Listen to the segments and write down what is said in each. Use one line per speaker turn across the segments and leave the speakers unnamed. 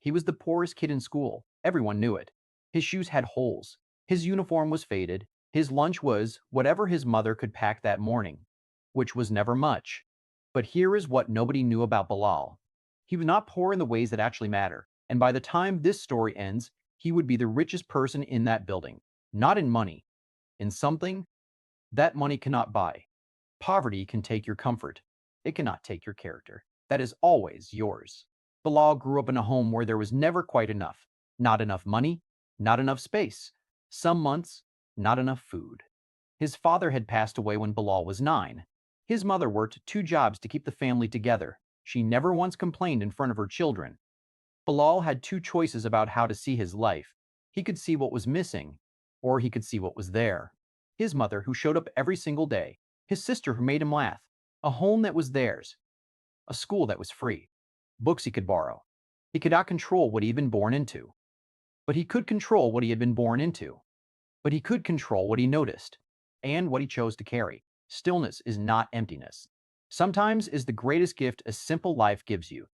He was the poorest kid in school. Everyone knew it. His shoes had holes. His uniform was faded. His lunch was whatever his mother could pack that morning, which was never much. But here is what nobody knew about Bilal. He was not poor in the ways that actually matter, and by the time this story ends, he would be the richest person in that building. Not in money, in something that money cannot buy. Poverty can take your comfort. It cannot take your character. That is always yours. Bilal grew up in a home where there was never quite enough. Not enough money, not enough space. Some months, not enough food. His father had passed away when Bilal was 9. His mother worked 2 jobs to keep the family together. She never once complained in front of her children. Bilal had 2 choices about how to see his life. He could see what was missing, or he could see what was there. His mother, who showed up every single day. His sister, who made him laugh. A home that was theirs. A school that was free. Books he could borrow. He could not control what he had been born into. But he could control what he had been born into. But he could control what he noticed. And what he chose to carry. Stillness is not emptiness. Sometimes is the greatest gift a simple life gives you.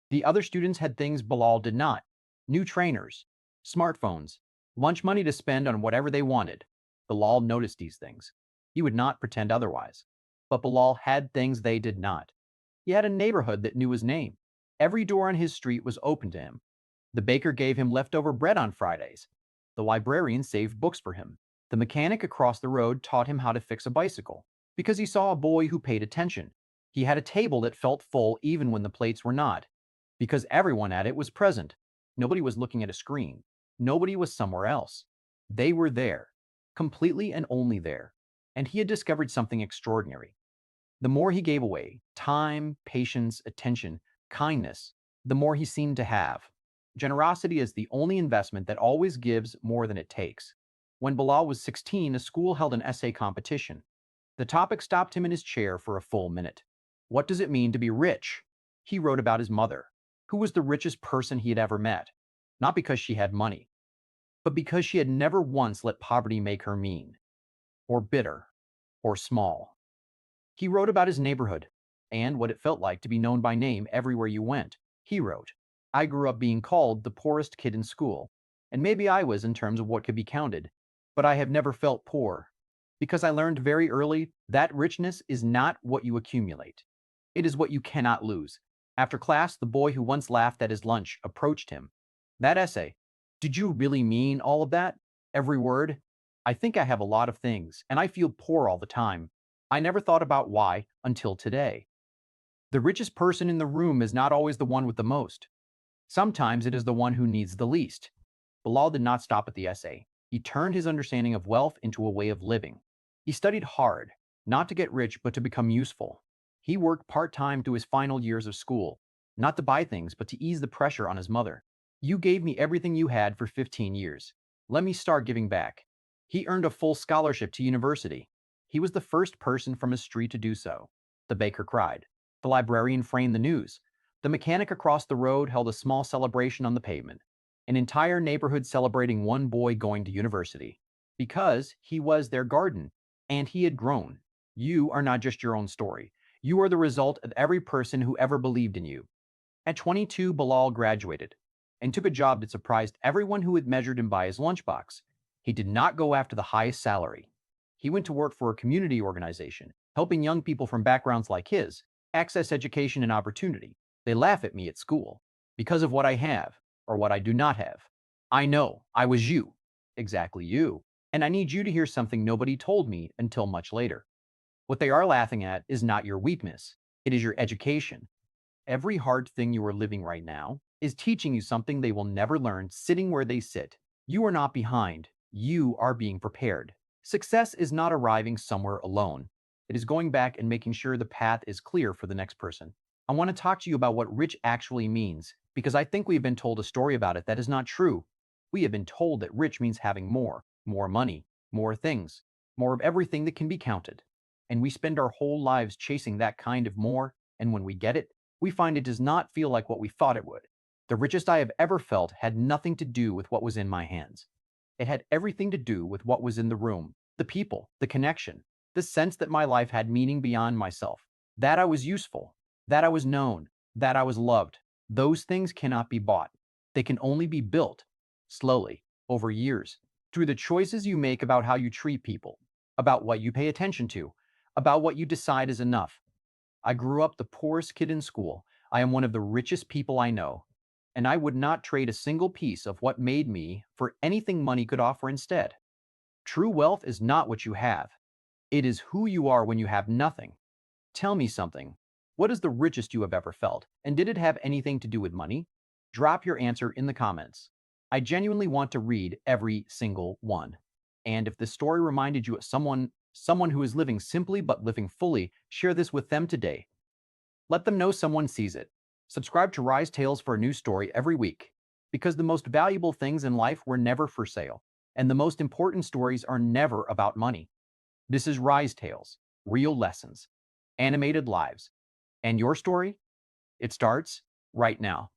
The other students had things Bilal did not. New trainers, smartphones, lunch money to spend on whatever they wanted. Bilal noticed these things. He would not pretend otherwise. But Bilal had things they did not. He had a neighborhood that knew his name. Every door on his street was open to him. The baker gave him leftover bread on Fridays. The librarian saved books for him. The mechanic across the road taught him how to fix a bicycle because he saw a boy who paid attention. He had a table that felt full even when the plates were not, because everyone at it was present. Nobody was looking at a screen. Nobody was somewhere else. They were there, completely and only there. And he had discovered something extraordinary. The more he gave away, time, patience, attention, kindness, the more he seemed to have. Generosity is the only investment that always gives more than it takes. When Bilal was 16, a school held an essay competition. The topic stopped him in his chair for a full minute. What does it mean to be rich? He wrote about his mother, who was the richest person he had ever met, not because she had money, but because she had never once let poverty make her mean, or bitter, or small. He wrote about his neighborhood and what it felt like to be known by name everywhere you went. He wrote, I grew up being called the poorest kid in school, and maybe I was in terms of what could be counted, but I have never felt poor, because I learned very early that richness is not what you accumulate. It is what you cannot lose. After class, the boy who once laughed at his lunch approached him. That essay, did you really mean all of that? Every word? I think I have a lot of things, and I feel poor all the time. I never thought about why until today. The richest person in the room is not always the one with the most. Sometimes it is the one who needs the least. Bilal did not stop at the essay. He turned his understanding of wealth into a way of living. He studied hard, not to get rich, but to become useful. He worked part-time through his final years of school, not to buy things, but to ease the pressure on his mother. You gave me everything you had for 15 years. Let me start giving back. He earned a full scholarship to university. He was the first person from his street to do so. The baker cried. The librarian framed the news. The mechanic across the road held a small celebration on the pavement. An entire neighborhood celebrating one boy going to university. Because he was their garden, and he had grown. You are not just your own story. You are the result of every person who ever believed in you. At 22, Bilal graduated and took a job that surprised everyone who had measured him by his lunchbox. He did not go after the highest salary. He went to work for a community organization, helping young people from backgrounds like his access education and opportunity. They laugh at me at school because of what I have or what I do not have. I know I was you, exactly you, and I need you to hear something nobody told me until much later. What they are laughing at is not your weakness, it is your education. Every hard thing you are living right now is teaching you something they will never learn sitting where they sit. You are not behind, you are being prepared. Success is not arriving somewhere alone. It is going back and making sure the path is clear for the next person. I want to talk to you about what rich actually means, because I think we have been told a story about it that is not true. We have been told that rich means having more money, more things, more of everything that can be counted. And we spend our whole lives chasing that kind of more, and when we get it, we find it does not feel like what we thought it would. The richest I have ever felt had nothing to do with what was in my hands. It had everything to do with what was in the room, the people, the connection, the sense that my life had meaning beyond myself, that I was useful, that I was known, that I was loved. Those things cannot be bought. They can only be built slowly over years through the choices you make about how you treat people, about what you pay attention to, about what you decide is enough. I grew up the poorest kid in school. I am one of the richest people I know, and I would not trade a single piece of what made me for anything money could offer instead. True wealth is not what you have. It is who you are when you have nothing. Tell me something. What is the richest you have ever felt? And did it have anything to do with money? Drop your answer in the comments. I genuinely want to read every single one. And if this story reminded you of someone who is living simply but living fully, share this with them today. Let them know someone sees it. Subscribe to Rise Tales for a new story every week. Because the most valuable things in life were never for sale, and the most important stories are never about money. This is Rise Tales, real lessons, animated lives. And your story? It starts right now.